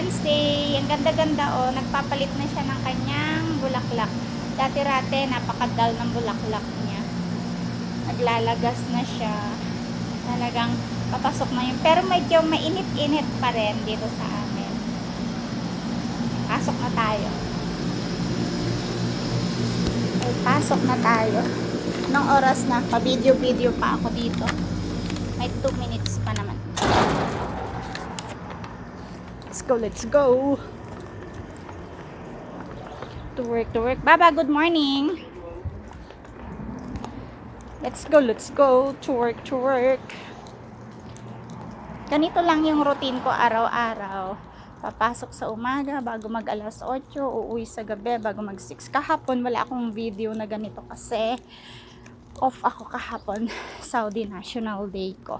Wednesday. Ang ganda-ganda oh. Nagpapalit na siya ng kanyang bulaklak. Dati-rate, napakadal ng bulaklak niya. Naglalagas na siya. Talagang papasok na yun. Pero medyo mainit-init pa rin dito sa amin. Pasok na tayo. Okay, pasok na tayo. Anong oras na? Pa-video-video pa ako dito. May 2 minutes pa naman. Let's go, let's go. To work, to work. Baba, good morning. Let's go. To work, to work. Ganito lang yung routine ko araw-araw. Papasok sa umaga, bago mag alas 8, uuwi sa gabi, bago mag 6. Kahapon, wala akong video na ganito kasi off ako kahapon. Saudi National Day ko.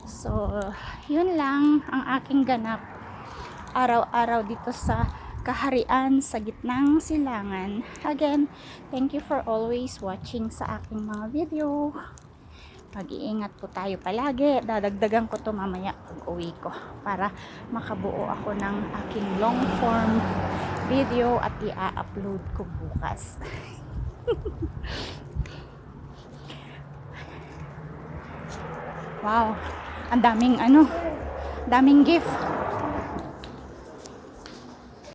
So, yun lang ang aking ganap araw-araw dito sa kaharian sa gitnang silangan. Again, thank you for always watching sa aking mga video. Mag-iingat po tayo palagi. Dadagdagan ko to mamaya pag uwi ko para makabuo ako ng aking long form video at i-upload ko bukas. Wow, ang daming daming gift.